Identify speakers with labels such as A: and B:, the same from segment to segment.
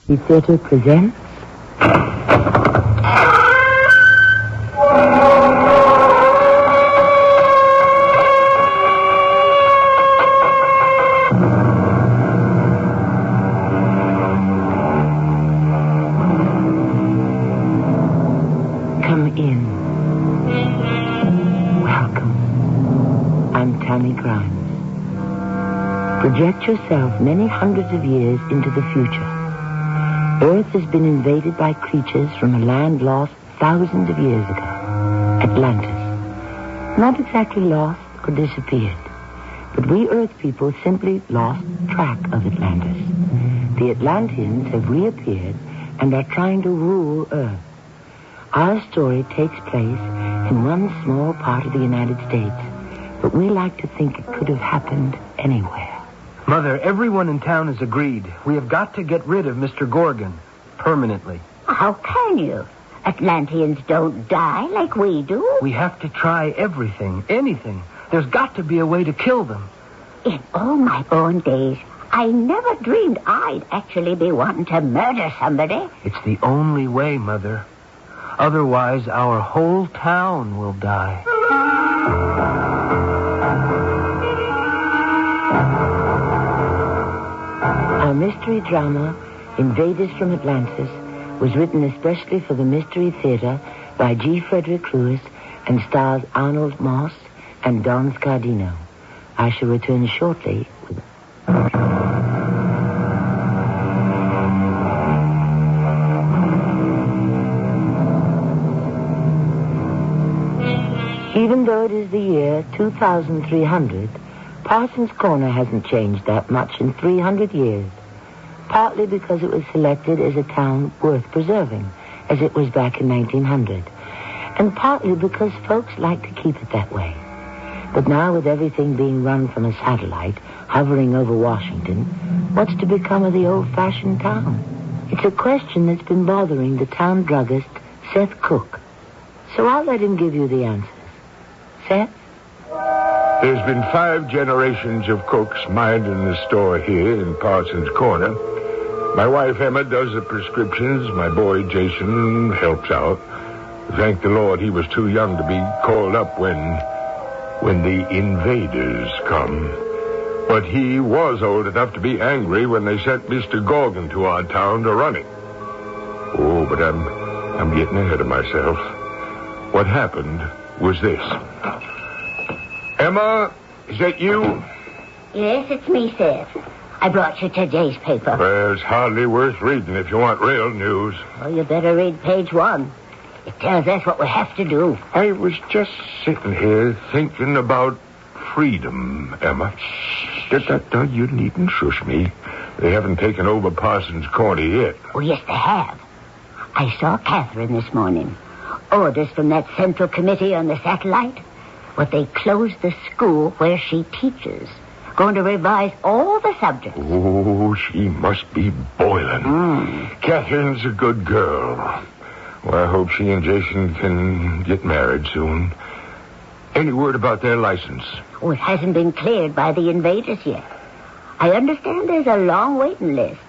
A: Mystery Theater presents... Come in. Welcome. I'm Tammy Grimes. Project yourself many hundreds of years into the future. Earth has been invaded by creatures from a land lost thousands of years ago, Atlantis. Not exactly lost or disappeared, but we Earth people simply lost track of Atlantis. The Atlanteans have reappeared and are trying to rule Earth. Our story takes place in one small part of the United States, but we like to think it could have happened anywhere.
B: Mother, everyone in town has agreed. We have got to get rid of Mr. Gorgon. Permanently.
C: How can you? Atlanteans don't die like we do.
B: We have to try everything, anything. There's got to be a way to kill them.
C: In all my born days, I never dreamed I'd actually be wanting to murder somebody.
B: It's the only way, Mother. Otherwise, our whole town will die.
A: Our mystery drama, Invaders from Atlantis, was written especially for the Mystery Theater by G. Frederick Lewis and stars Arnold Moss and Don Scardino. I shall return shortly with... Even though it is the year 2300, Parsons Corner hasn't changed that much in 300 years. Partly because it was selected as a town worth preserving, as it was back in 1900. And partly because folks like to keep it that way. But now with everything being run from a satellite, hovering over Washington, what's to become of the old-fashioned town? It's a question that's been bothering the town druggist, Seth Cook. So I'll let him give you the answers. Seth?
D: There's been 5 generations of cooks minding the store here in Parsons Corner. My wife, Emma, does the prescriptions. My boy, Jason, helps out. Thank the Lord he was too young to be called up when the invaders come. But he was old enough to be angry when they sent Mr. Gorgon to our town to run it. Oh, but I'm getting ahead of myself. What happened was this. Emma, is that you?
C: Yes, it's me, Seth. I brought you today's paper.
D: Well, it's hardly worth reading if you want real news.
C: Oh, you better read page 1. It tells us what we have to do.
D: I was just sitting here thinking about freedom, Emma. You needn't shush me. They haven't taken over Parsons Corner yet.
C: Oh, yes, they have. I saw Catherine this morning. Orders from that Central Committee on the satellite. But they closed the school where she teaches. Going to revise all the subjects.
D: Oh, she must be boiling. Catherine's a good girl. Well, I hope she and Jason can get married soon. Any word about their license?
C: Oh, it hasn't been cleared by the invaders yet. I understand there's a long waiting list.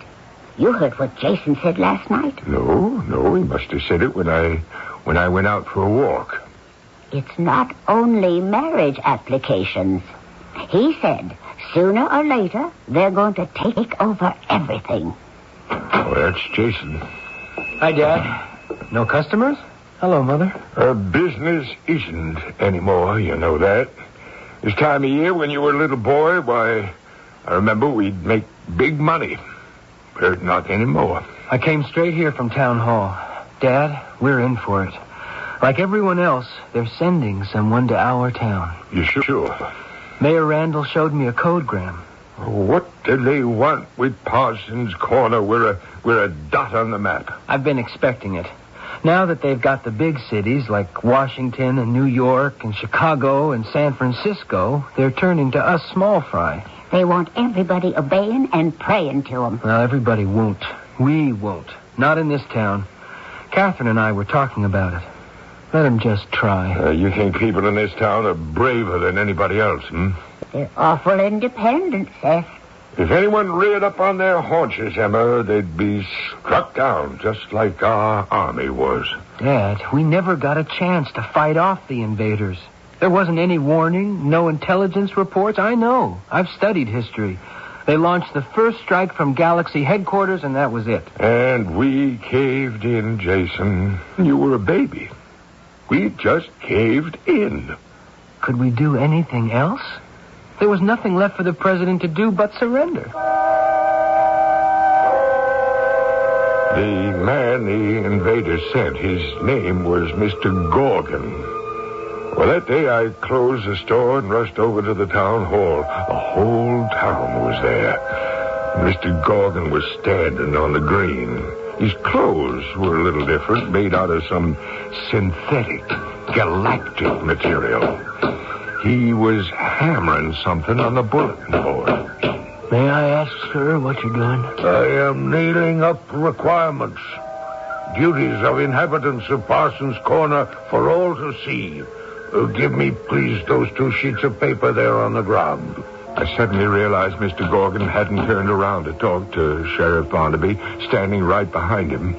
C: You heard what Jason said last night?
D: No, he must have said it when I went out for a walk.
C: It's not only marriage applications. He said sooner or later they're going to take over everything.
D: Oh, that's Jason.
B: Hi, Dad. No customers? Hello, Mother.
D: Business isn't anymore, you know that. This time of year when you were a little boy, why, I remember we'd make big money. But not anymore.
B: I came straight here from town hall. Dad, we're in for it. Like everyone else, they're sending someone to our town.
D: You sure?
B: Mayor Randall showed me a codegram.
D: What do they want with Parsons Corner? We're a dot on the map.
B: I've been expecting it. Now that they've got the big cities like Washington and New York and Chicago and San Francisco, they're turning to us small fry.
C: They want everybody obeying and praying to them.
B: Well, everybody won't. We won't. Not in this town. Catherine and I were talking about it. Let them just try.
D: You think people in this town are braver than anybody else,
C: They're awful independent, Seth.
D: If anyone reared up on their haunches, Emma, they'd be struck down just like our army was.
B: Dad, we never got a chance to fight off the invaders. There wasn't any warning, no intelligence reports. I know. I've studied history. They launched the first strike from Galaxy headquarters, and that was it.
D: And we caved in, Jason. You were a baby. We just caved in.
B: Could we do anything else? There was nothing left for the president to do but surrender.
D: The man the invaders sent, his name was Mr. Gorgon. Well, that day I closed the store and rushed over to the town hall. The whole town was there. Mr. Gorgon was standing on the green. His clothes were a little different, made out of some synthetic, galactic material. He was hammering something on the bulletin board.
B: May I ask, sir, what you're doing?
E: I am nailing up requirements. Duties of inhabitants of Parsons Corner for all to see. Give me, please, those 2 sheets of paper there on the ground.
D: I suddenly realized Mr. Gorgon hadn't turned around to talk to Sheriff Barnaby, standing right behind him.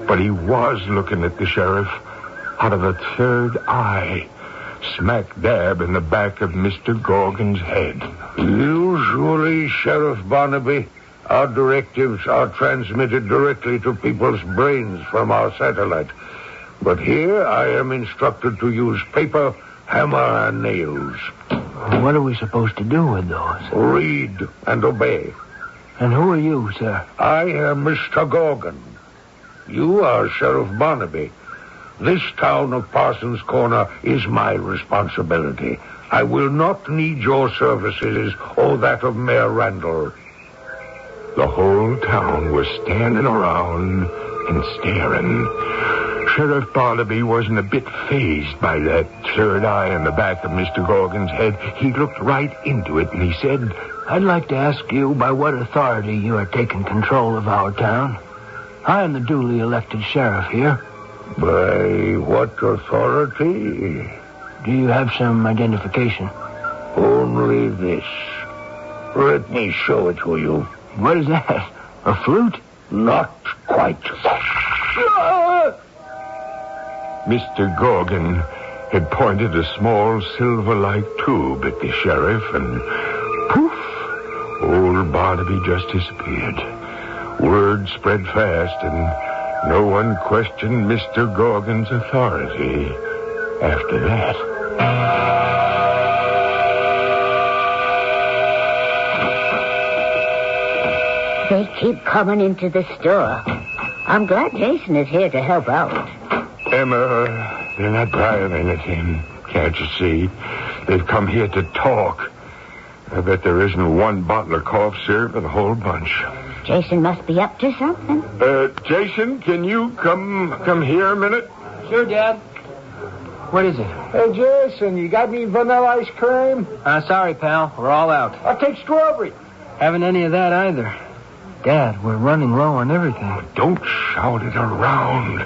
D: But he was looking at the sheriff out of a third eye, smack dab in the back of Mr. Gorgon's head.
E: Usually, Sheriff Barnaby, our directives are transmitted directly to people's brains from our satellite. But here I am instructed to use paper, hammer, and nails.
B: What are we supposed to do with those?
E: Read and obey.
B: And who are you, sir?
E: I am Mr. Gorgon. You are Sheriff Barnaby. This town of Parsons Corner is my responsibility. I will not need your services or that of Mayor Randall.
D: The whole town was standing around and staring. Sheriff Barnaby wasn't a bit fazed by that third eye in the back of Mr. Gorgon's head. He looked right into it and he said,
B: I'd like to ask you by what authority you are taking control of our town. I am the duly elected sheriff here.
E: By what authority?
B: Do you have some identification?
E: Only this. Let me show it to you.
B: What is that? A flute?
E: Not quite.
D: Mr. Gorgon had pointed a small silver-like tube at the sheriff, and poof, old Barnaby just disappeared. Word spread fast, and no one questioned Mr. Gorgon's authority after that.
C: They keep coming into the store. I'm glad Jason is here to help out.
D: Emma, they're not buying anything. Can't you see? They've come here to talk. I bet there isn't one bottle of cough syrup in the whole bunch.
C: Jason must be up to something.
D: Jason, can you come here a minute?
B: Sure, Dad. What is it?
F: Hey, Jason, you got any vanilla ice cream?
B: Sorry, pal. We're all out.
F: I'll take strawberry.
B: Haven't any of that either. Dad, we're running low on everything.
D: Don't shout it around.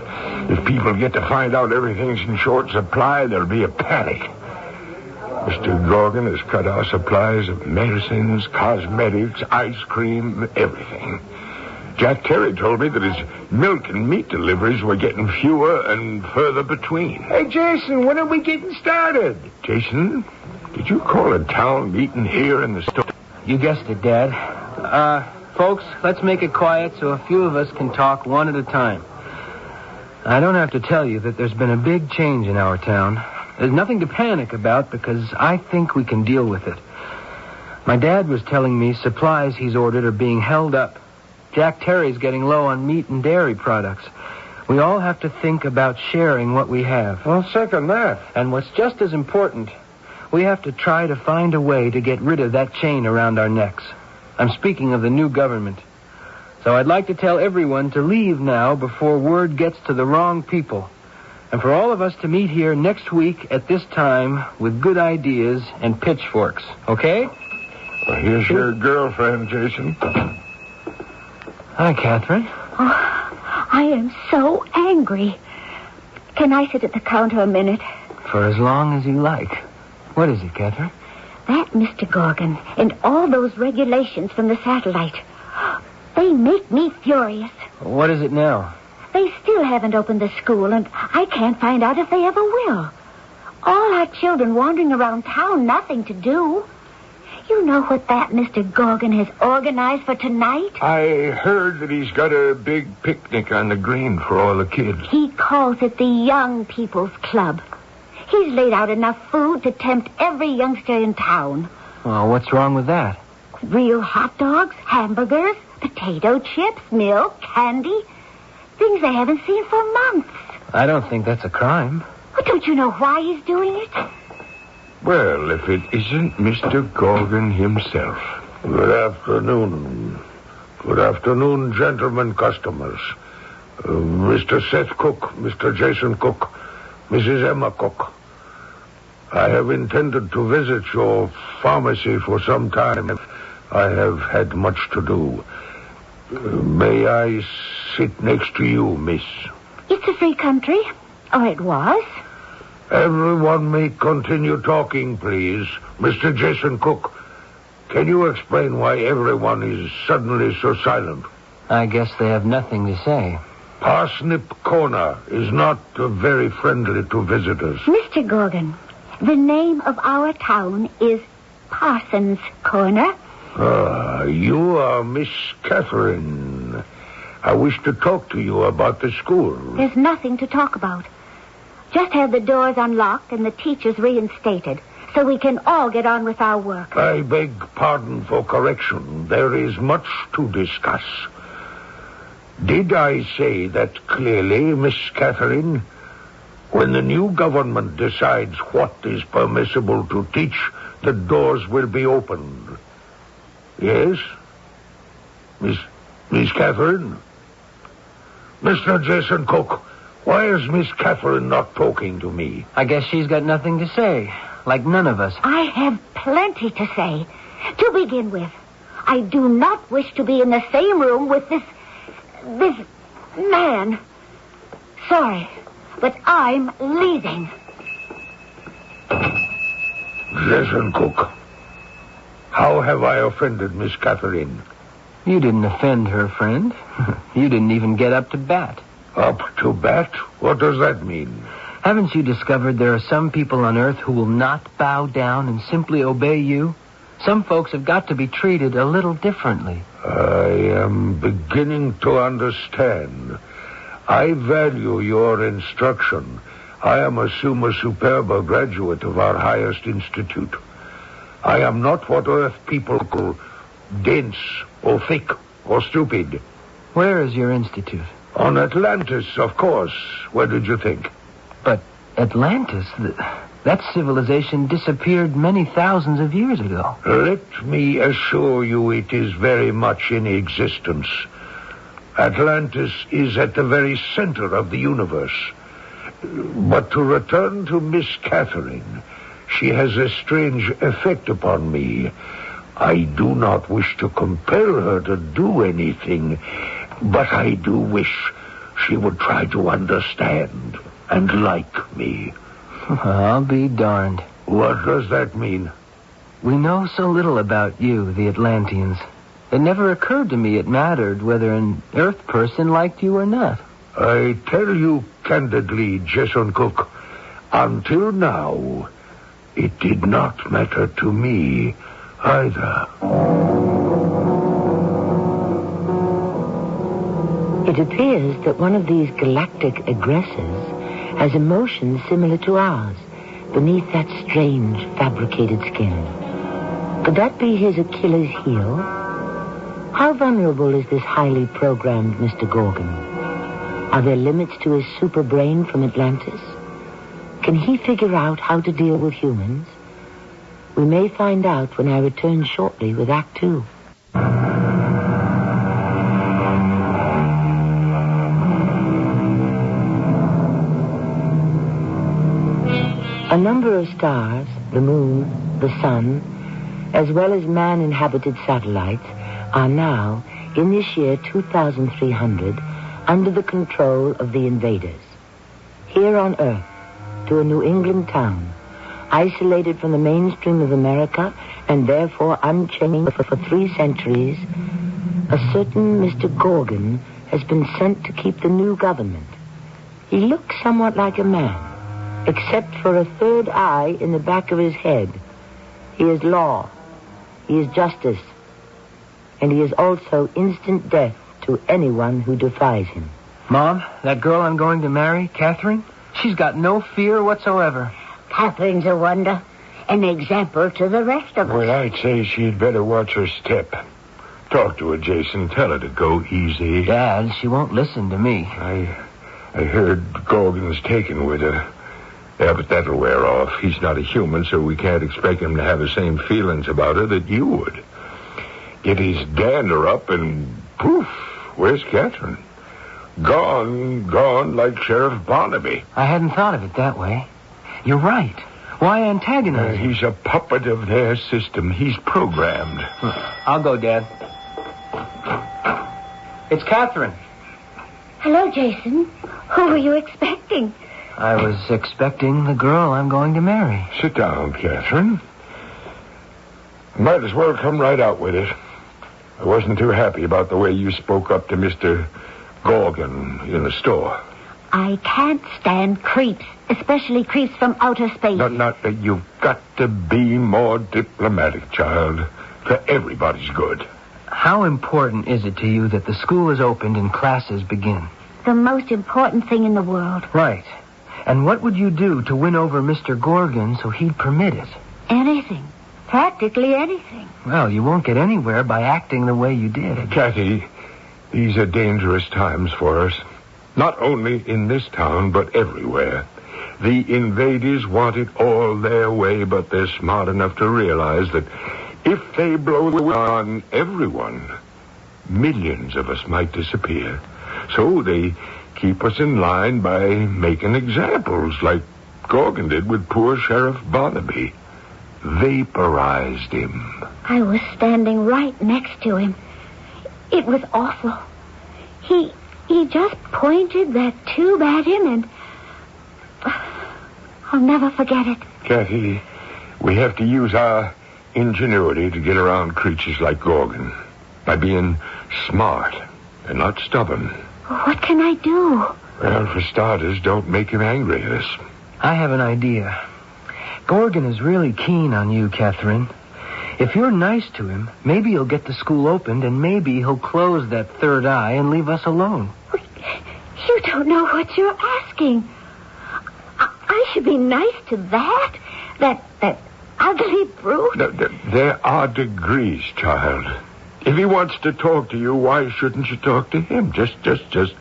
D: If people get to find out everything's in short supply, there'll be a panic. Mr. Gorgon has cut our supplies of medicines, cosmetics, ice cream, everything. Jack Terry told me that his milk and meat deliveries were getting fewer and further between.
F: Hey, Jason, when are we getting started?
D: Jason, did you call a town meeting here in the store?
B: You guessed it, Dad. Folks, let's make it quiet so a few of us can talk one at a time. I don't have to tell you that there's been a big change in our town. There's nothing to panic about because I think we can deal with it. My dad was telling me supplies he's ordered are being held up. Jack Terry's getting low on meat and dairy products. We all have to think about sharing what we have.
F: I'll second that.
B: And what's just as important, we have to try to find a way to get rid of that chain around our necks. I'm speaking of the new government. So I'd like to tell everyone to leave now before word gets to the wrong people. And for all of us to meet here next week at this time with good ideas and pitchforks. Okay?
D: Well, here's your girlfriend, Jason.
B: Hi, Catherine.
C: Oh, I am so angry. Can I sit at the counter a minute?
B: For as long as you like. What is it, Catherine?
C: That Mr. Gorgon and all those regulations from the satellite, they make me furious.
B: What is it now?
C: They still haven't opened the school, and I can't find out if they ever will. All our children wandering around town, nothing to do. You know what that Mr. Gorgon has organized for tonight?
D: I heard that he's got a big picnic on the green for all the kids.
C: He calls it the Young People's Club. He's laid out enough food to tempt every youngster in town.
B: Well, what's wrong with that?
C: Real hot dogs, hamburgers, potato chips, milk, candy. Things they haven't seen for months.
B: I don't think that's a crime.
C: Well, don't you know why he's doing it?
D: Well, if it isn't Mr. Gorgon himself.
E: Good afternoon. Good afternoon, gentlemen customers. Mr. Seth Cook, Mr. Jason Cook, Mrs. Emma Cook. I have intended to visit your pharmacy for some time. I have had much to do. May I sit next to you, miss?
C: It's a free country. Or it was.
E: Everyone may continue talking, please. Mr. Jason Cook, can you explain why everyone is suddenly so silent?
B: I guess they have nothing to say.
E: Parsnip Corner is not very friendly to visitors.
C: Mr. Gorgon, the name of our town is Parsons Corner.
E: You are Miss Catherine. I wish to talk to you about the school.
C: There's nothing to talk about. Just had the doors unlocked and the teachers reinstated, so we can all get on with our work.
E: I beg pardon for correction. There is much to discuss. Did I say that clearly, Miss Catherine? When the new government decides what is permissible to teach, the doors will be opened. Yes? Miss Catherine? Mr. Jason Cook, why is Miss Catherine not talking to me?
B: I guess she's got nothing to say, like none of us.
C: I have plenty to say. To begin with, I do not wish to be in the same room with this man. Sorry, but I'm leaving.
E: Jason Cook, how have I offended Miss Catherine?
B: You didn't offend her, friend. You didn't even get up to bat.
E: Up to bat? What does that mean?
B: Haven't you discovered there are some people on Earth who will not bow down and simply obey you? Some folks have got to be treated a little differently.
E: I am beginning to understand. I value your instruction. I am a summa superba graduate of our highest institute. I am not what Earth people call dense or thick or stupid.
B: Where is your institute?
E: On Atlantis, of course. Where did you think?
B: But Atlantis, that civilization disappeared many thousands of years ago.
E: Let me assure you it is very much in existence. Atlantis is at the very center of the universe. But to return to Miss Catherine, she has a strange effect upon me. I do not wish to compel her to do anything, but I do wish she would try to understand and like me.
B: I'll be darned.
E: What does that mean?
B: We know so little about you, the Atlanteans. It never occurred to me it mattered whether an Earth person liked you or not.
E: I tell you candidly, Jason Cook, until now, it did not matter to me either.
A: It appears that one of these galactic aggressors has emotions similar to ours beneath that strange fabricated skin. Could that be his Achilles heel? How vulnerable is this highly programmed Mr. Gorgon? Are there limits to his super brain from Atlantis? Can he figure out how to deal with humans? We may find out when I return shortly with Act 2. A number of stars, the moon, the sun, as well as man-inhabited satellites, are now, in this year 2300, under the control of the invaders. Here on Earth, to a New England town, isolated from the mainstream of America, and therefore unchanged for 3 centuries, a certain Mr. Gorgon has been sent to keep the new government. He looks somewhat like a man, except for a third eye in the back of his head. He is law, he is justice, and he is also instant death to anyone who defies him.
B: Mom, that girl I'm going to marry, Catherine, she's got no fear whatsoever.
C: Catherine's a wonder. An example to the rest of us.
D: Well, I'd say she'd better watch her step. Talk to her, Jason. Tell her to go easy.
B: Dad, she won't listen to me.
D: I heard Gorgon's taken with her. Yeah, but that'll wear off. He's not a human, so we can't expect him to have the same feelings about her that you would. Get his dander up and poof, where's Catherine? Gone like Sheriff Barnaby.
B: I hadn't thought of it that way. You're right. Why antagonize him?
D: He's a puppet of their system. He's programmed.
B: I'll go, Dad. It's Catherine.
C: Hello, Jason. Who were you expecting?
B: I was expecting the girl I'm going to marry.
D: Sit down, Catherine. Might as well come right out with it. I wasn't too happy about the way you spoke up to Mr. Gorgon in the store.
C: I can't stand creeps, especially creeps from outer space.
D: You've got to be more diplomatic, child, for everybody's good.
B: How important is it to you that the school is opened and classes begin?
C: The most important thing in the world.
B: Right. And what would you do to win over Mr. Gorgon so he'd permit it?
C: Anything. Practically anything.
B: Well, you won't get anywhere by acting the way you did.
D: Cathy, these are dangerous times for us. Not only in this town, but everywhere. The invaders want it all their way, but they're smart enough to realize that if they blow the whistle on everyone, millions of us might disappear. So they keep us in line by making examples, like Gorgon did with poor Sheriff Barnaby. Vaporized him.
C: I was standing right next to him. It was awful. He just pointed that tube at him, and I'll never forget it.
D: Cathy, we have to use our ingenuity to get around creatures like Gorgon by being smart and not stubborn.
C: What can I do?
D: Well, for starters, don't make him angry at us.
B: I have an idea. Gorgon is really keen on you, Catherine. If you're nice to him, maybe he'll get the school opened, and maybe he'll close that third eye and leave us alone.
C: You don't know what you're asking. I should be nice to that ugly brute.
D: There are degrees, child. If he wants to talk to you, why shouldn't you talk to him? Just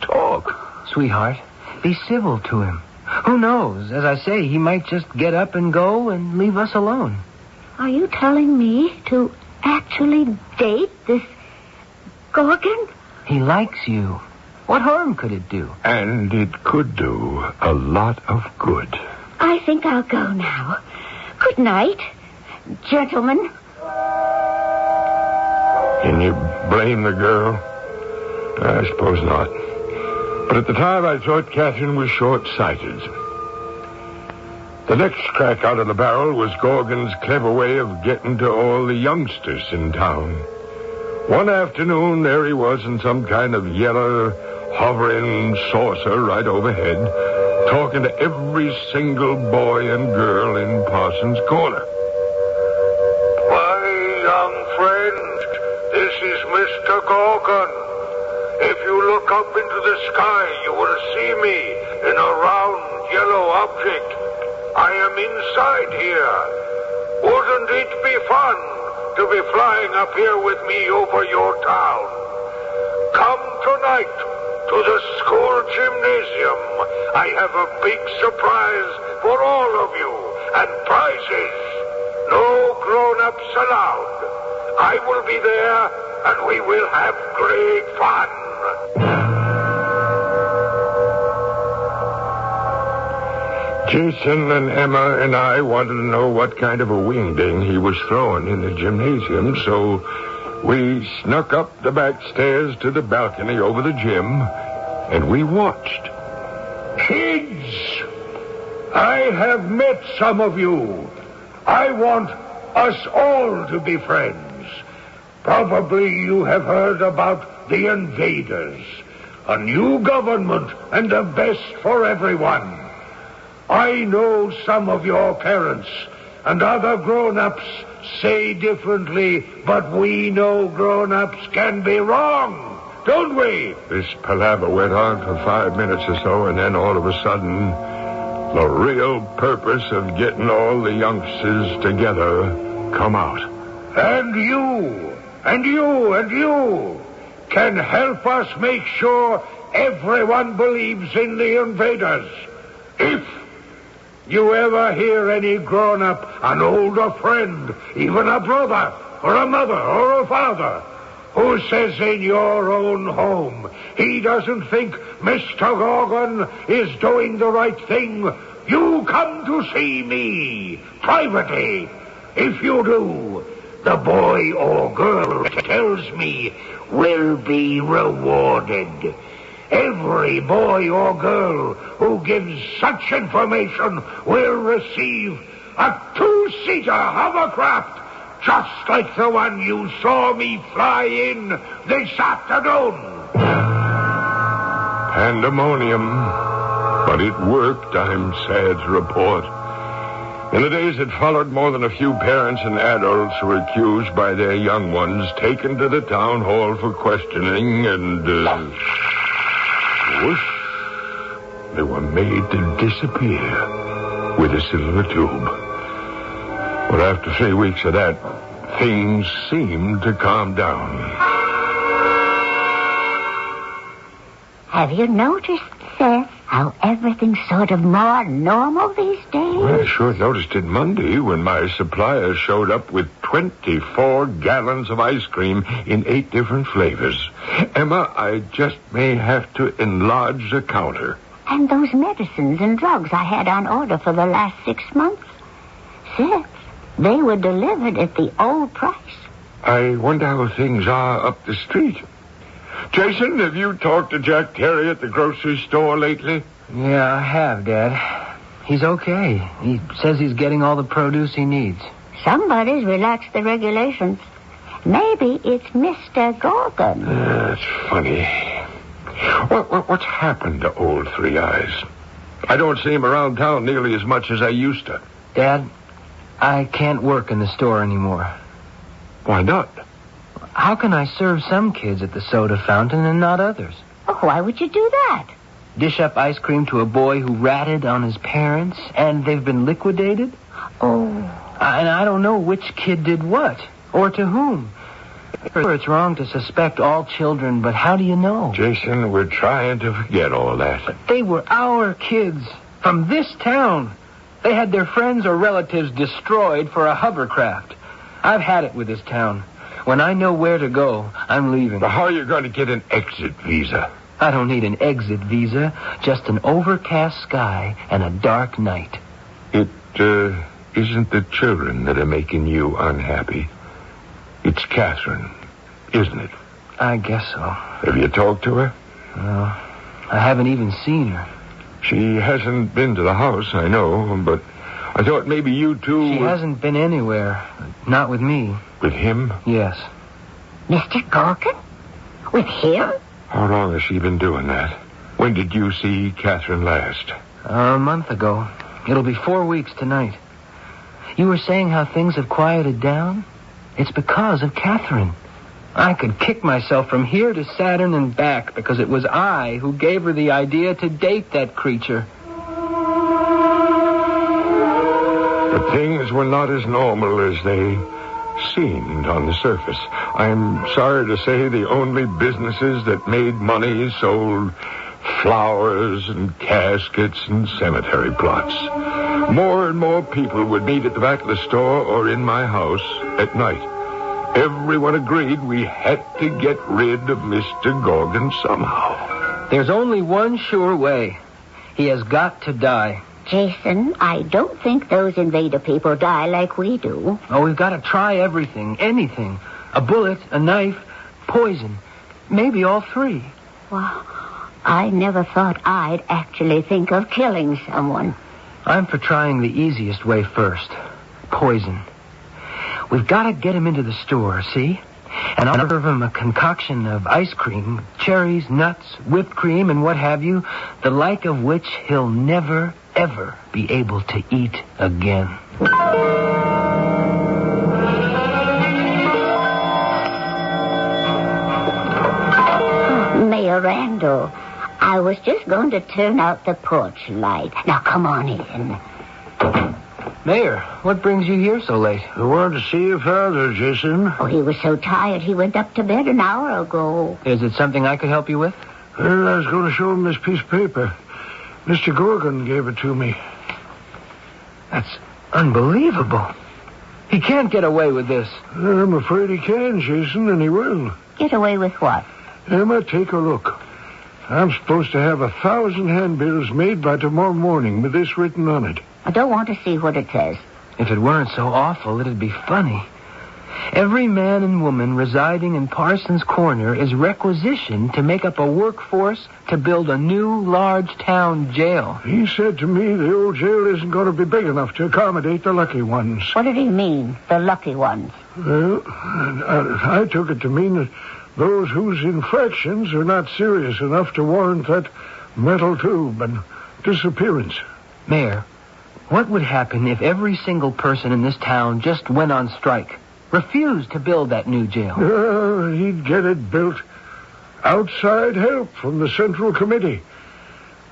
D: talk.
B: Sweetheart, be civil to him. Who knows? As I say, he might just get up and go and leave us alone.
C: Are you telling me to actually date this Gorgon?
B: He likes you. What harm could it do?
D: And it could do a lot of good.
C: I think I'll go now. Good night, gentlemen.
D: Can you blame the girl? I suppose not. But at the time, I thought Catherine was short-sighted. The next crack out of the barrel was Gorgon's clever way of getting to all the youngsters in town. One afternoon, there he was in some kind of yellow, hovering saucer right overhead, talking to every single boy and girl in Parsons Corner.
E: My young friend, this is Mr. Gorgon. If you look up into the sky, you will see me in a round yellow object. I am inside here. Wouldn't it be fun to be flying up here with me over your town? Come tonight to the school gymnasium. I have a big surprise for all of you, and prizes. No grown-ups allowed. I will be there, and we will have great fun.
D: Jason and Emma and I wanted to know what kind of a wingding he was throwing in the gymnasium, so we snuck up the back stairs to the balcony over the gym, and we watched.
E: Kids, I have met some of you. I want us all to be friends. Probably you have heard about the Invaders. A new government and the best for everyone. I know some of your parents and other grown-ups say differently, but we know grown-ups can be wrong, don't we?
D: This palaver went on for 5 minutes or so, and then all of a sudden, the real purpose of getting all the youngsters together come out.
E: And you can help us make sure everyone believes in the Invaders. If you ever hear any grown-up, an older friend, even a brother or a mother or a father, who says in your own home he doesn't think Mr. Gorgon is doing the right thing, you come to see me privately. If you do, the boy or girl tells me will be rewarded. Every boy or girl who gives such information will receive a 2-seater hovercraft, just like the one you saw me fly in this afternoon.
D: Pandemonium. But it worked, I'm sad to report. In the days that followed, more than a few parents and adults were accused by their young ones, taken to the town hall for questioning, and, whoosh, they were made to disappear with a silver tube. But after 3 weeks of that, things seemed to calm down.
C: Have you noticed, Seth, how everything's sort of more normal these days?
D: Well, I sure noticed it Monday when my supplier showed up with 24 gallons of ice cream in 8 different flavors. Emma, I just may have to enlarge the counter.
C: And those medicines and drugs I had on order for the last 6 months? Seth, they were delivered at the old price.
D: I wonder how things are up the street. Jason, have you talked to Jack Terry at the grocery store lately?
B: Yeah, I have, Dad. He's okay. He says he's getting all the produce he needs.
C: Somebody's relaxed the regulations. Maybe it's Mr. Gorgon.
D: That's funny. What's happened to old Three Eyes? I don't see him around town nearly as much as I used to.
B: Dad, I can't work in the store anymore.
D: Why not?
B: How can I serve some kids at the soda fountain and not others?
C: Oh, why would you do that?
B: Dish up ice cream to a boy who ratted on his parents, and they've been liquidated?
C: Oh.
B: And I don't know which kid did what, or to whom. Sure, it's wrong to suspect all children, but how do you know?
D: Jason, we're trying to forget all that.
B: But they were our kids, from this town. They had their friends or relatives destroyed for a hovercraft. I've had it with this town. When I know where to go, I'm leaving.
D: But how are you going to get an exit visa?
B: I don't need an exit visa, just an overcast sky and a dark night.
D: It isn't the children that are making you unhappy. It's Catherine, isn't it?
B: I guess so.
D: Have you talked to her?
B: No, I haven't even seen her.
D: She hasn't been to the house, I know, but I thought maybe you two...
B: She hasn't been anywhere. Not with me.
D: With him?
B: Yes.
C: Mr. Gorgon? With him?
D: How long has she been doing that? When did you see Catherine last?
B: A month ago. It'll be 4 weeks tonight. You were saying how things have quieted down? It's because of Catherine. I could kick myself from here to Saturn and back because it was I who gave her the idea to date that creature.
D: But things were not as normal as they seemed on the surface. I'm sorry to say the only businesses that made money sold flowers and caskets and cemetery plots. More and more people would meet at the back of the store or in my house at night. Everyone agreed we had to get rid of Mr. Gorgon somehow.
B: There's only one sure way. He has got to die.
C: Jason, I don't think those invader people die like we do.
B: Oh, we've got to try everything, anything. A bullet, a knife, poison. Maybe all 3.
C: Well, I never thought I'd actually think of killing someone.
B: I'm for trying the easiest way first. poison. We've got to get him into the store, see? And I'll serve him a concoction of ice cream, cherries, nuts, whipped cream, and what have you, the like of which he'll never, ever be able to eat again.
C: Mayor Randall, I was just going to turn out the porch light. Now, come on in.
B: Mayor, what brings you here so late?
E: I want to see your father, Jason.
C: Oh, he was so tired he went up to bed an hour ago.
B: Is it something I could help you with?
E: Well, I was going to show him this piece of paper. Mr. Gorgon gave it to me.
B: That's unbelievable. He can't get away with this.
E: I'm afraid he can, Jason, and he will.
C: Get away with what?
E: Emma, take a look. I'm supposed to have 1,000 handbills made by tomorrow morning with this written on it.
C: I don't want to see what it says.
B: If it weren't so awful, it'd be funny. Every man and woman residing in Parsons Corner is requisitioned to make up a workforce to build a new large town jail.
E: He said to me the old jail isn't going to be big enough to accommodate the lucky ones.
C: What did he mean, the lucky ones?
E: Well, I took it to mean that those whose infractions are not serious enough to warrant that metal tube and disappearance.
B: Mayor, what would happen if every single person in this town just went on strike? Refused to build that new jail?
E: He'd get it built. Outside help from the Central Committee.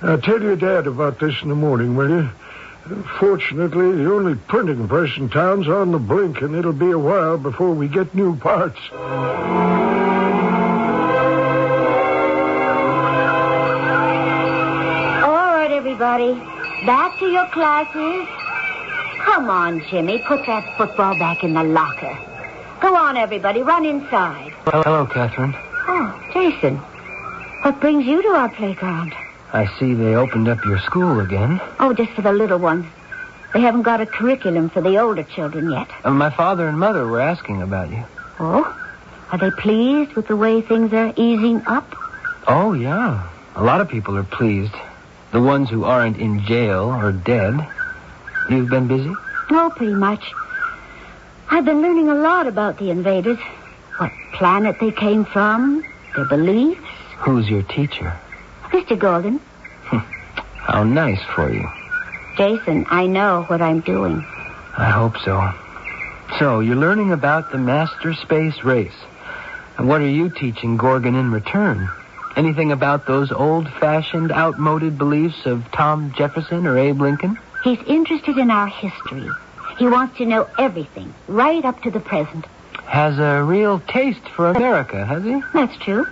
E: Tell your dad about this in the morning, will you? Fortunately, the only printing press in town's on the brink, and it'll be a while before we get new parts.
C: All right, everybody. Back to your classes. Come on, Jimmy. Put that football back in the locker. Go on, everybody. Run inside.
B: Hello, Catherine.
C: Oh, Jason. What brings you to our playground?
B: I see they opened up your school again.
C: Oh, just for the little ones. They haven't got a curriculum for the older children yet.
B: My father and mother were asking about you.
C: Oh? Are they pleased with the way things are easing up?
B: Oh, yeah. A lot of people are pleased. The ones who aren't in jail or dead. You've been busy?
C: Oh, pretty much. I've been learning a lot about the invaders. What planet they came from, their beliefs.
B: Who's your teacher?
C: Mr. Gorgon.
B: How nice for you.
C: Jason, I know what I'm doing.
B: I hope so. So, you're learning about the master space race. And what are you teaching Gorgon in return? Anything about those old-fashioned, outmoded beliefs of Tom Jefferson or Abe Lincoln?
C: He's interested in our history. He wants to know everything, right up to the present.
B: Has a real taste for America, has he?
C: That's true.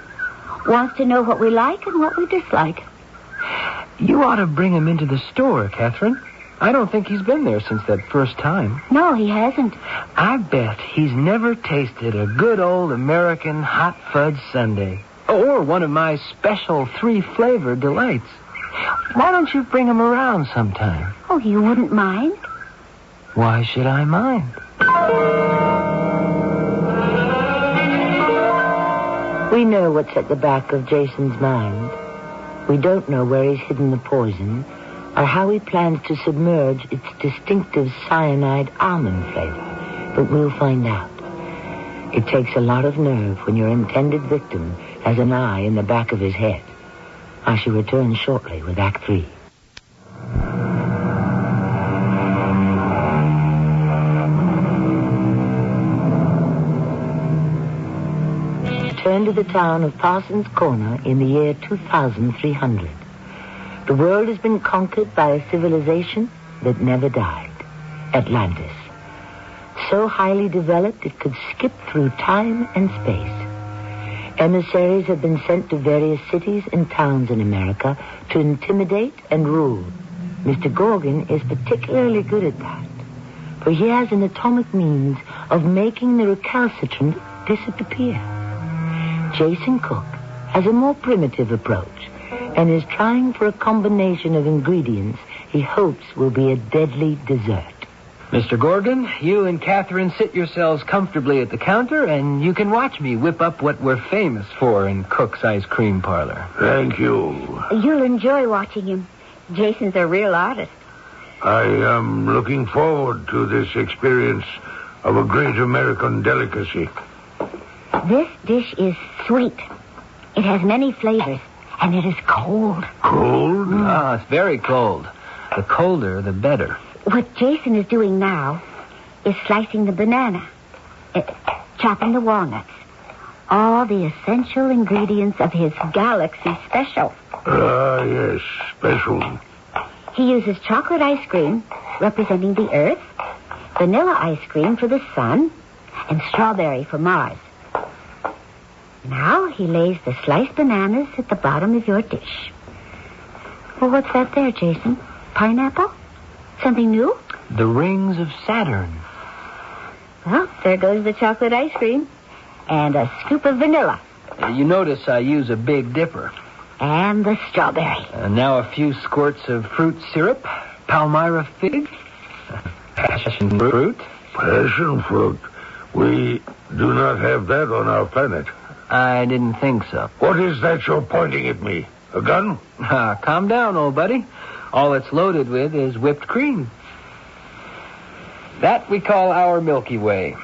C: Wants to know what we like and what we dislike.
B: You ought to bring him into the store, Catherine. I don't think he's been there since that first time.
C: No, he hasn't.
B: I bet he's never tasted a good old American hot fudge sundae. Or one of my special 3-flavored delights. Why don't you bring him around sometime?
C: Oh, you wouldn't mind?
B: Why should I mind?
A: We know what's at the back of Jason's mind. We don't know where he's hidden the poison or how he plans to submerge its distinctive cyanide almond flavor. But we'll find out. It takes a lot of nerve when your intended victim has an eye in the back of his head. I shall return shortly with Act 3. Return to the town of Parsons Corner in the year 2300. The world has been conquered by a civilization that never died. Atlantis. So highly developed it could skip through time and space. Emissaries have been sent to various cities and towns in America to intimidate and rule. Mr. Gorgon is particularly good at that, for he has an atomic means of making the recalcitrant disappear. Jason Cook has a more primitive approach and is trying for a combination of ingredients he hopes will be a deadly dessert.
B: Mr. Gorgon, you and Catherine sit yourselves comfortably at the counter, and you can watch me whip up what we're famous for in Cook's Ice Cream Parlor.
E: Thank you.
C: You'll enjoy watching him. Jason's a real artist.
E: I am looking forward to this experience of a great American delicacy.
C: This dish is sweet. It has many flavors, and it is cold.
E: Cold?
B: Ah, it's very cold. The colder, the better.
C: What Jason is doing now is slicing the banana, chopping the walnuts. All the essential ingredients of his Galaxy Special.
E: Ah, yes, special.
C: He uses chocolate ice cream, representing the Earth, vanilla ice cream for the Sun, and strawberry for Mars. Now he lays the sliced bananas at the bottom of your dish. Well, what's that there, Jason? Pineapple? Something new?
B: The rings of Saturn.
C: Well, there goes the chocolate ice cream. And a scoop of vanilla.
B: You notice I use a big dipper.
C: And the strawberry.
B: And now a few squirts of fruit syrup, Palmyra fig, passion fruit.
E: Passion fruit. We do not have that on our planet.
B: I didn't think so.
E: What is that you're pointing at me? A gun?
B: Calm down, old buddy. All it's loaded with is whipped cream. That we call our Milky Way.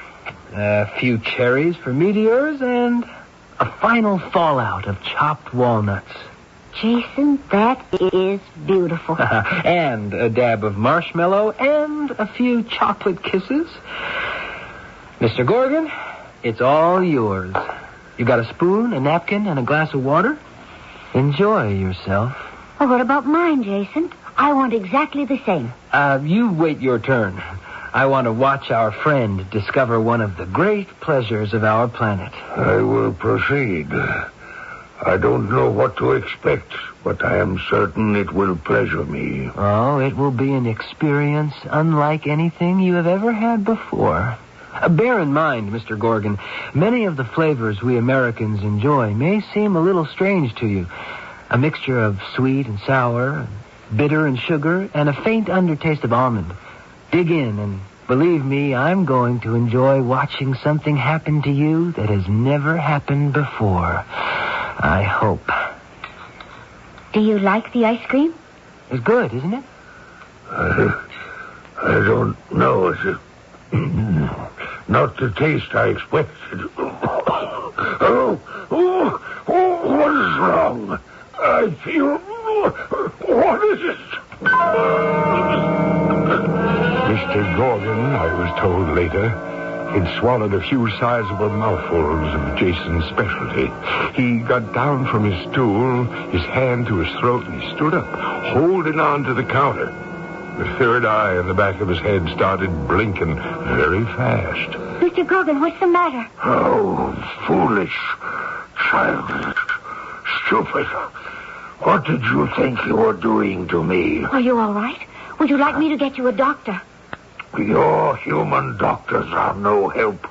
B: A few cherries for meteors and a final fallout of chopped walnuts.
C: Jason, that is beautiful.
B: And a dab of marshmallow and a few chocolate kisses. Mr. Gorgon, it's all yours. You got a spoon, a napkin, and a glass of water? Enjoy yourself.
C: Well, what about mine, Jason? I want exactly the same.
B: You wait your turn. I want to watch our friend discover one of the great pleasures of our planet.
E: I will proceed. I don't know what to expect, but I am certain it will pleasure me.
B: Oh, it will be an experience unlike anything you have ever had before. Bear in mind, Mr. Gorgon, many of the flavors we Americans enjoy may seem a little strange to you. A mixture of sweet and sour, bitter and sugar, and a faint undertaste of almond. Dig in, and believe me, I'm going to enjoy watching something happen to you that has never happened before. I hope.
C: Do you like the ice cream?
B: It's good, isn't it?
E: I don't know. It's not the taste I expected. What is wrong? I feel... What is it?
D: Mr. Gorgon, I was told later, had swallowed a few sizable mouthfuls of Jason's specialty. He got down from his stool, his hand to his throat, and he stood up, holding on to the counter. The third eye in the back of his head started blinking very fast.
C: Mr. Gorgon, what's the matter?
E: Oh, foolish, childish, stupid. What did you think you were doing to me?
C: Are you all right? Would you like me to get you a doctor?
E: Your human doctors are no help.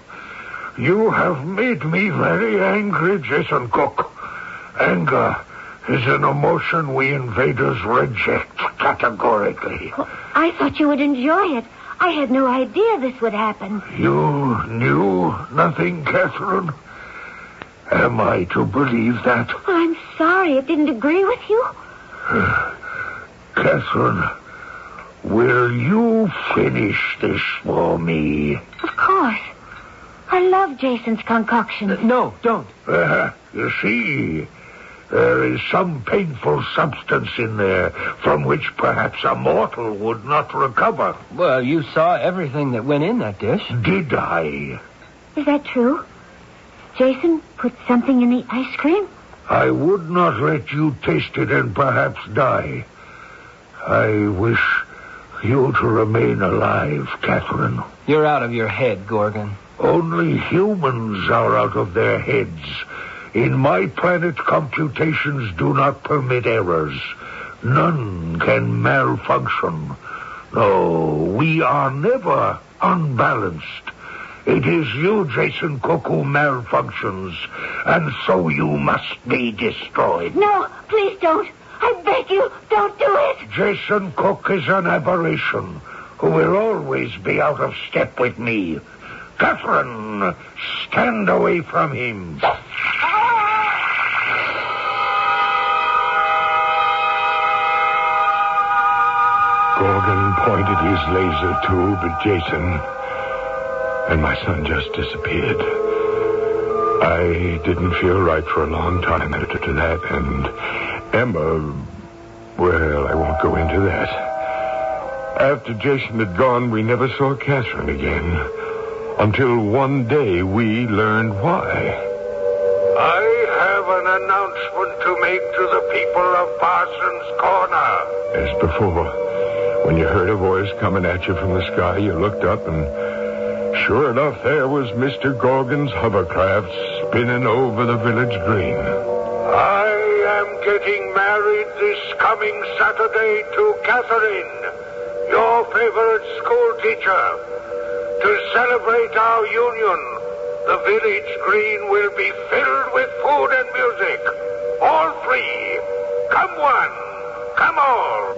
E: You have made me very angry, Jason Cook. Anger is an emotion we invaders reject categorically.
C: Well, I thought you would enjoy it. I had no idea this would happen.
E: You knew nothing, Catherine? Am I to believe that?
C: Well, I'm sorry. It didn't agree with you.
E: Catherine, will you finish this for me?
C: Of course. I love Jason's concoction.
B: No, don't.
E: You see, there is some painful substance in there from which perhaps a mortal would not recover.
B: Well, you saw everything that went in that dish.
E: Did I?
C: Is that true? Jason put something in the ice cream?
E: I would not let you taste it and perhaps die. I wish you to remain alive, Catherine.
B: You're out of your head, Gorgon.
E: Only humans are out of their heads. In my planet, computations do not permit errors. None can malfunction. No, we are never unbalanced. It is you, Jason Cook, who malfunctions, and so you must be destroyed.
C: No, please don't. I beg you, don't do it.
E: Jason Cook is an aberration who will always be out of step with me. Catherine, stand away from him.
D: Gorgon pointed his laser tube at Jason, and my son just disappeared. I didn't feel right for a long time after that, and Emma, well, I won't go into that. After Jason had gone, we never saw Catherine again, until one day we learned why.
E: I have an announcement to make to the people of Parsons Corner.
D: As before, when you heard a voice coming at you from the sky, you looked up, and sure enough, there was Mr. Gorgon's hovercraft spinning over the village green.
E: I am getting married this coming Saturday to Catherine, your favorite school teacher. To celebrate our union, the village green will be filled with food and music. All free. Come one, come all.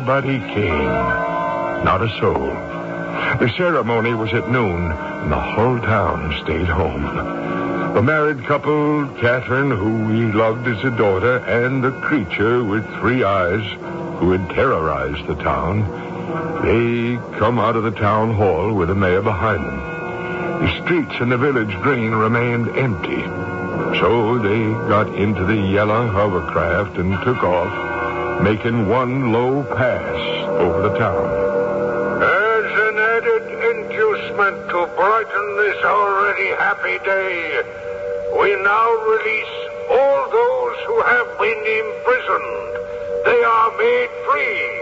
D: Nobody came. Not a soul. The ceremony was at noon, and the whole town stayed home. The married couple, Catherine, who we loved as a daughter, and the creature with 3 eyes who had terrorized the town, they come out of the town hall with the mayor behind them. The streets in the village green remained empty, so they got into the yellow hovercraft and took off, making one low pass over the town.
E: As an added inducement to brighten this already happy day, we now release all those who have been imprisoned. They are made free.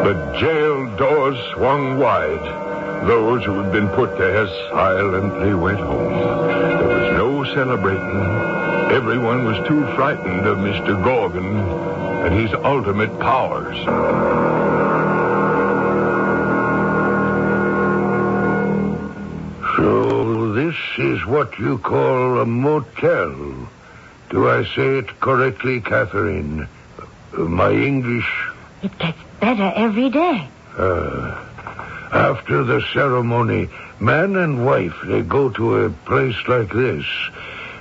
D: The jail doors swung wide. Those who had been put there silently went home. There was no celebrating. Everyone was too frightened of Mr. Gorgon and his ultimate powers.
E: So this is what you call a motel. Do I say it correctly, Catherine? My English...
C: It gets better every day.
E: After the ceremony, man and wife, they go to a place like this.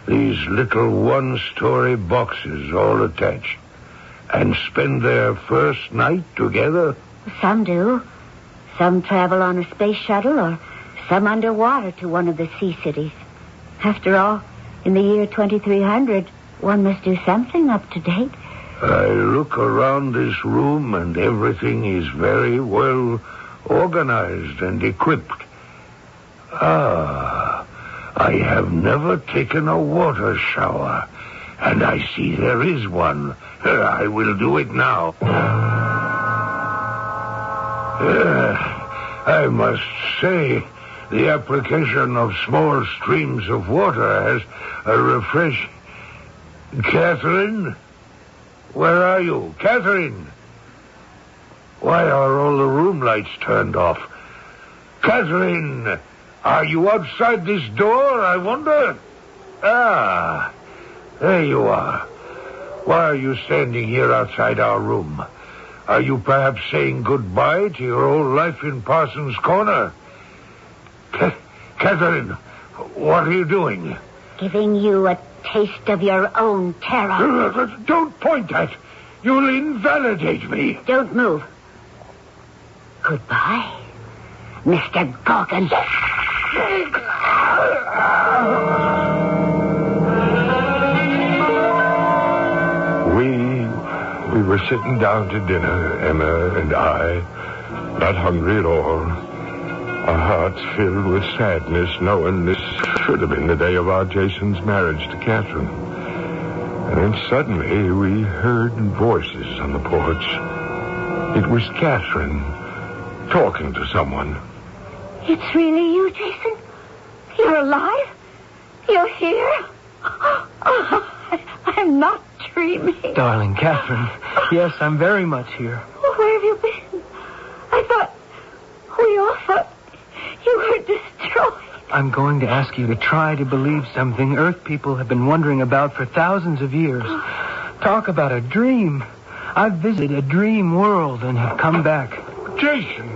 E: These little one-story boxes all attached. And spend their first night together?
C: Some do. Some travel on a space shuttle, or some underwater to one of the sea cities. After all, in the year 2300, one must do something up to date.
E: I look around this room and everything is very well organized and equipped. I have never taken a water shower, and I see there is one. I will do it now. I must say, the application of small streams of water has a refresh... Catherine? Where are you? Catherine? Why are all the room lights turned off? Catherine, are you outside this door, I wonder? Ah, there you are. Why are you standing here outside our room? Are you perhaps saying goodbye to your old life in Parsons Corner? Catherine, what are you doing?
C: Giving you a taste of your own terror.
E: Don't point at. You'll invalidate me.
C: Don't move. Goodbye, Mr. Gorgon.
D: We were sitting down to dinner, Emma and I, not hungry at all. Our hearts filled with sadness, knowing this should have been the day of our Jason's marriage to Catherine. And then suddenly we heard voices on the porch. It was Catherine talking to someone.
C: It's really you, Jason? You're alive? You're here? I'm not dreaming.
B: Darling Catherine, yes, I'm very much here.
C: Where have you been? I thought... We all thought you were destroyed.
B: I'm going to ask you to try to believe something Earth people have been wondering about for thousands of years. Talk about a dream. I've visited a dream world and have come back.
D: Jason,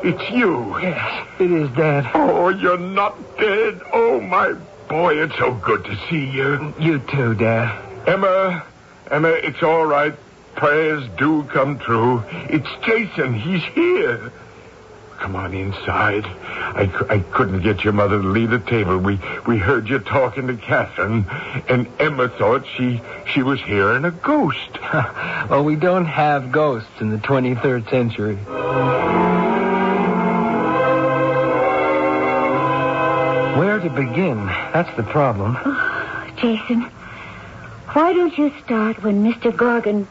D: it's you.
B: Yes, it is, Dad.
D: Oh, you're not dead. Oh, my boy, it's so good to see you.
B: You too, Dad.
D: Emma, Emma, it's all right. Prayers do come true. It's Jason. He's here. Come on inside. I couldn't get your mother to leave the table. We heard you talking to Catherine, and Emma thought she was hearing a ghost.
B: Well, we don't have ghosts in the 23rd century. Where to begin? That's the problem.
C: Oh, Jason, why don't you start when Mr. Gorgon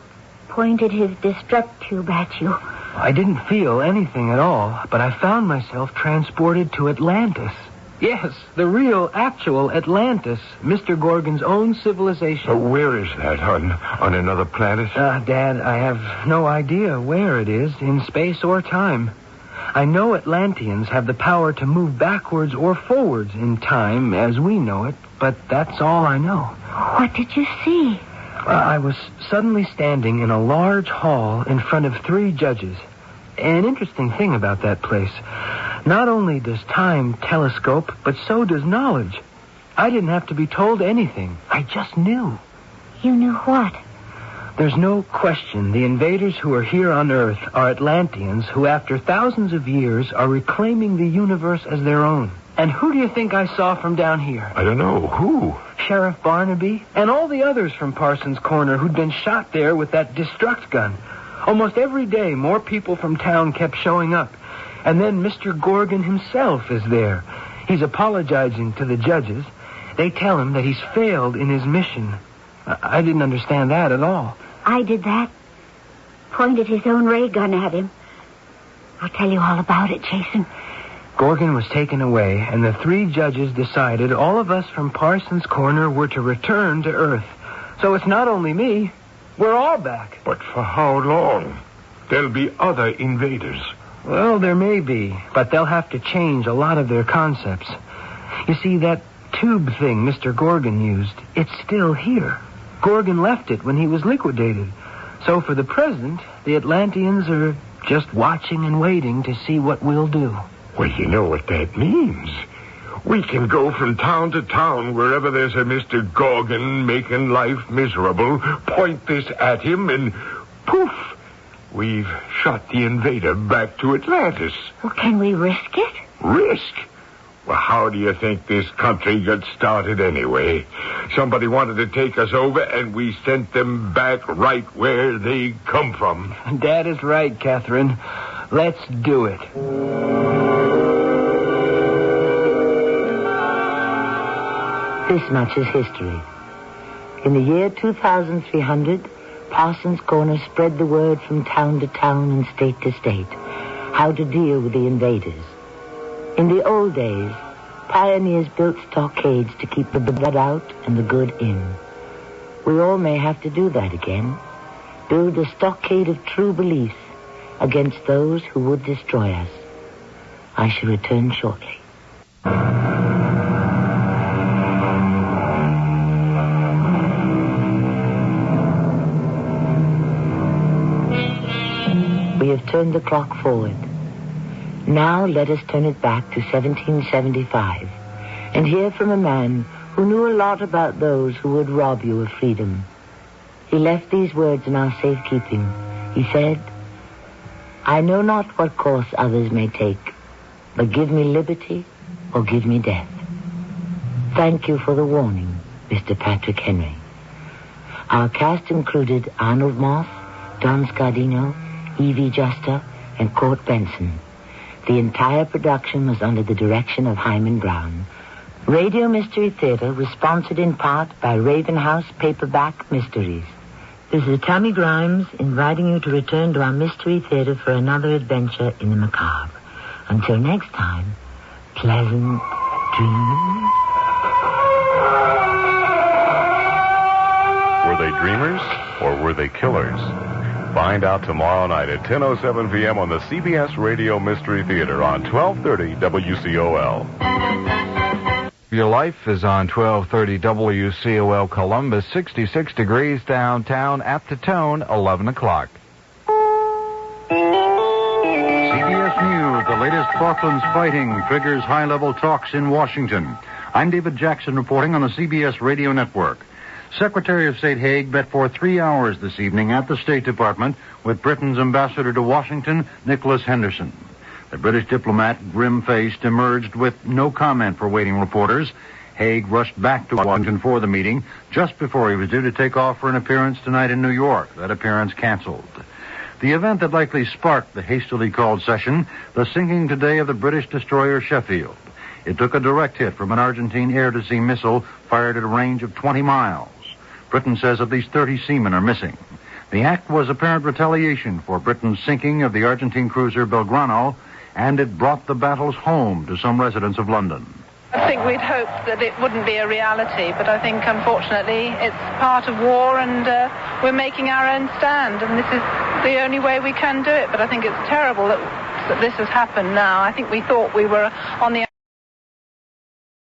C: pointed his destruct tube at you?
B: I didn't feel anything at all, but I found myself transported to Atlantis. Yes, the real, actual Atlantis, Mr. Gorgon's own civilization.
D: Where is that? On another planet?
B: Dad, I have no idea where it is, in space or time. I know Atlanteans have the power to move backwards or forwards in time as we know it, but that's all I know.
C: What did you see?
B: I was suddenly standing in a large hall in front of 3 judges. An interesting thing about that place. Not only does time telescope, but so does knowledge. I didn't have to be told anything. I just knew.
C: You knew what?
B: There's no question the invaders who are here on Earth are Atlanteans who, after thousands of years, are reclaiming the universe as their own. And who do you think I saw from down here?
D: I don't know. Who?
B: Sheriff Barnaby and all the others from Parsons Corner who'd been shot there with that destruct gun. Almost every day, more people from town kept showing up. And then Mr. Gorgon himself is there. He's apologizing to the judges. They tell him that he's failed in his mission. I didn't understand that at all.
C: I did that. Pointed his own ray gun at him. I'll tell you all about it, Jason.
B: Gorgon was taken away, and the 3 judges decided all of us from Parsons Corner were to return to Earth. So it's not only me. We're all back.
D: But for how long? There'll be other invaders.
B: Well, there may be, but they'll have to change a lot of their concepts. You see, that tube thing Mr. Gorgon used, it's still here. Gorgon left it when he was liquidated. So for the present, the Atlanteans are just watching and waiting to see what we'll do.
D: Well, you know what that means. We can go from town to town wherever there's a Mr. Gorgon making life miserable, point this at him, and poof, we've shot the invader back to Atlantis.
C: Well, can we risk it?
D: Risk? Well, how do you think this country got started anyway? Somebody wanted to take us over, and we sent them back right where they come from.
B: Dad is right, Catherine. Let's do it.
A: This much is history. In the year 2300, Parsons Corner spread the word from town to town and state to state how to deal with the invaders. In the old days, pioneers built stockades to keep the bad out and the good in. We all may have to do that again. Build a stockade of true beliefs against those who would destroy us. I shall return shortly. We have turned the clock forward. Now let us turn it back to 1775 and hear from a man who knew a lot about those who would rob you of freedom. He left these words in our safekeeping. He said, "I know not what course others may take, but give me liberty or give me death." Thank you for the warning, Mr. Patrick Henry. Our cast included Arnold Moss, Don Scardino, Evie Juster, and Court Benson. The entire production was under the direction of Himan Brown. Radio Mystery Theater was sponsored in part by Raven House Paperback Mysteries. This is Tammy Grimes inviting you to return to our Mystery Theater for another adventure in the macabre. Until next time, pleasant dreams.
G: Were they dreamers or were they killers? Find out tomorrow night at 10:07 p.m. on the CBS Radio Mystery Theater on 1230 WCOL.
H: Your Life is on 1230 WCOL Columbus, 66 degrees downtown, at the tone, 11 o'clock.
I: CBS News, the latest Falklands fighting triggers high-level talks in Washington. I'm David Jackson reporting on the CBS Radio Network. Secretary of State Haig met for 3 hours this evening at the State Department with Britain's ambassador to Washington, Nicholas Henderson. The British diplomat, grim-faced, emerged with no comment for waiting reporters. Haig rushed back to Washington for the meeting just before he was due to take off for an appearance tonight in New York. That appearance canceled. The event that likely sparked the hastily called session, the sinking today of the British destroyer Sheffield. It took a direct hit from an Argentine air-to-sea missile fired at a range of 20 miles. Britain says at least 30 seamen are missing. The act was apparent retaliation for Britain's sinking of the Argentine cruiser Belgrano, and it brought the battles home to some residents of London.
J: I think we'd hoped that it wouldn't be a reality, but I think, unfortunately, it's part of war, and we're making our own stand, and this is the only way we can do it. But I think it's terrible that this has happened now. I think we thought we were on the